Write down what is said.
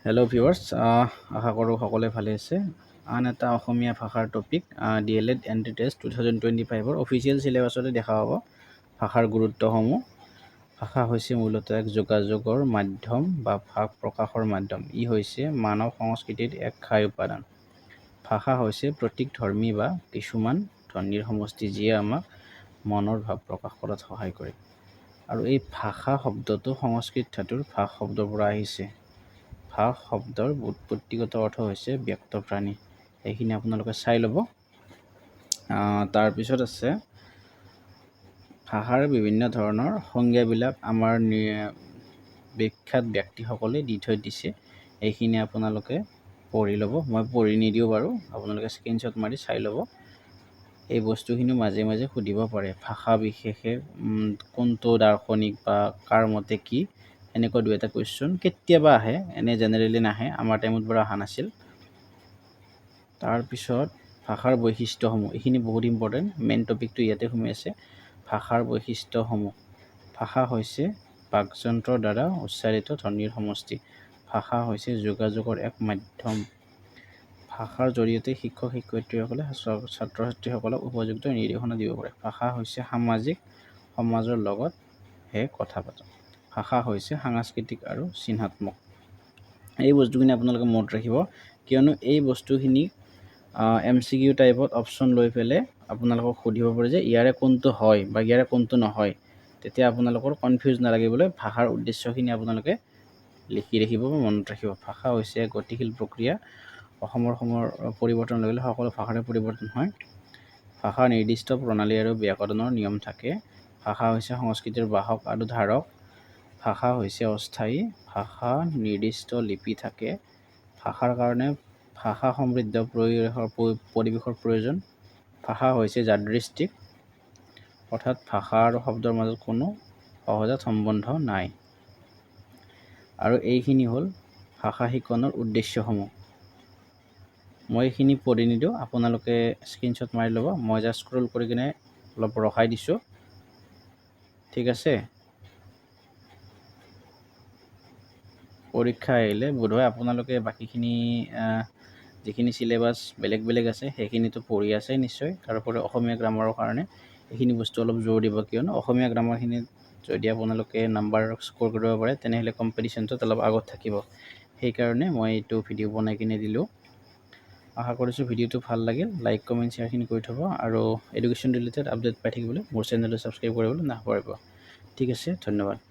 Hello' viewers, আশা কৰোঁ সকলোৱে ভালে আছে। আন এটা অসমীয়া ভাষাৰ টপিক DLED এণ্ট্ৰি টেষ্ট 2025ৰ অফিচিয়েল চিলেবাছতে দেখা পাব ভাষাৰ গুৰুত্বসমূহ। ভাষা হৈছে মূলতঃ এক যোগাযোগৰ মাধ্যম বা ভাৱ প্ৰকাশৰ মাধ্যম। ই হৈছে মানৱ সংস্কৃতিৰ এক ঘাই উপাদান। ভাষা হৈছে প্ৰতীকধৰ্মী বা কিছুমান ধ্বনিৰ সমষ্টি যিয়ে আমাক মনৰ ভাৱ প্ৰকাশ কৰাত সহায় কৰে। আৰু এই ভাষা শব্দটো সংস্কৃত ধাতুৰ ভাষ শব্দৰ পৰা আহিছে। ভাষ শব্দৰ উৎপত্তিগত অৰ্থ হৈছে ব্যক্ত প্ৰাণী। এইখিনি আপোনালোকে চাই ল'ব। তাৰপিছত আছে ভাষাৰ বিভিন্ন ধৰণৰ সংজ্ঞাবিলাক আমাৰ বিখ্যাত ব্যক্তিসকলে দি থৈ দিছে। এইখিনি আপোনালোকে পঢ়ি ল'ব। মই পঢ়ি নিদিওঁ বাৰু, আপোনালোকে স্ক্ৰীনশ্বট মাৰি চাই ল'ব। এই বস্তুখিনি মাজে মাজে সুধিব পাৰে। ভাষা বিশেষে কোনটো দাৰ্শনিক বা কাৰ মতে কি, এনেকুৱা দুই এটা কুৱেশ্যন কেতিয়াবা আহে, এনে জেনেৰেলি নাহে। আমাৰ টাইমত বাৰু অহা নাছিল। তাৰপিছত ভাষাৰ বৈশিষ্ট্যসমূহ, এইখিনি বহুত ইম্পৰ্টেণ্ট। মেইন টপিকটো ইয়াতে সোমাই আছে। ভাষাৰ বৈশিষ্ট্যসমূহ। ভাষা হৈছে বাকযন্ত্ৰৰ দ্বাৰা উচ্চাৰিত ধ্বনিৰ সমষ্টি। ভাষা হৈছে যোগাযোগৰ এক মাধ্যম। ভাষাৰ জৰিয়তে শিক্ষক শিক্ষয়িত্ৰীসকলে ছাত্ৰ ছাত্ৰীসকলক উপযুক্ত নিৰ্দেশনা দিব পাৰে। ভাষা হৈছে সামাজিক, সমাজৰ লগতহে কথা পাতে। ভাষা হৈছে সাংস্কৃতিক আৰু চিহ্নাত্মক। এই বস্তুখিনি আপোনালোকে মনত ৰাখিব, কিয়নো এই বস্তুখিনি MCQ টাইপত অপশ্যন লৈ পেলাই আপোনালোকক সুধিব পাৰে যে ইয়াৰে কোনটো হয় বা ইয়াৰে কোনটো নহয়। তেতিয়া আপোনালোকৰ কনফিউজ নালাগিবলৈ ভাষাৰ উদ্দেশ্যখিনি আপোনালোকে লিখি ৰাখিব বা মনত ৰাখিব। ভাষা হৈছে এক গতিশীল প্ৰক্ৰিয়া। সময়ৰ পৰিৱৰ্তন লগে লগে সকলো ভাষাৰে পৰিৱৰ্তন হয়। ভাষাৰ নিৰ্দিষ্ট প্ৰণালী আৰু ব্যাকৰণৰ নিয়ম থাকে। ভাষা হৈছে সংস্কৃতিৰ বাহক আৰু ধাৰক। ভাষা হৈছে অস্থায়ী। ভাষা নিৰ্দিষ্ট লিপি থাকে। ভাষাৰ কাৰণে ভাষা সমৃদ্ধ পৰিৱেশৰ প্ৰয়োজন। ভাষা হৈছে যাদৃচ্ছিক, অৰ্থাৎ ভাষা আৰু শব্দৰ মাজত কোনো সহজাত সম্বন্ধ নাই। আৰু এইখিনি হ'ল ভাষা শিকনৰ উদ্দেশ্যসমূহ। মই এইখিনি পঢ়ি নিদিওঁ, আপোনালোকে স্ক্ৰীনশ্বট মাৰি ল'ব। মই জাষ্ট স্ক্ৰল কৰি কিনে অলপ ৰখাই দিছোঁ। ঠিক আছে। পৰীক্ষা আহিলে বোধহয় আপোনালোকে বাকীখিনি যিখিনি চিলেবাছ বেলেগ বেলেগ আছে সেইখিনিতো পঢ়ি আছে নিশ্চয়। তাৰোপৰি অসমীয়া গ্ৰামাৰৰ কাৰণে এইখিনি বস্তু অলপ জোৰ দিব, কিয়নো অসমীয়া গ্ৰামাৰখিনিত যদি আপোনালোকে নাম্বাৰ স্ক'ৰ কৰিব পাৰে তেনেহ'লে কম্পিটিশ্যনটোত অলপ আগত থাকিব। সেইকাৰণে মই এইটো ভিডিঅ' বনাই কিনে দিলোঁ। আশা কৰিছোঁ ভিডিঅ'টো ভাল লাগিল। লাইক কমেণ্ট শ্বেয়াৰখিনি কৰি থ'ব আৰু এডুকেশ্যন ৰিলেটেড আপডেট পাই থাকিবলৈ মোৰ চেনেলটো ছাবস্ক্ৰাইব কৰিবলৈ নাপাহৰিব। ঠিক আছে, ধন্যবাদ।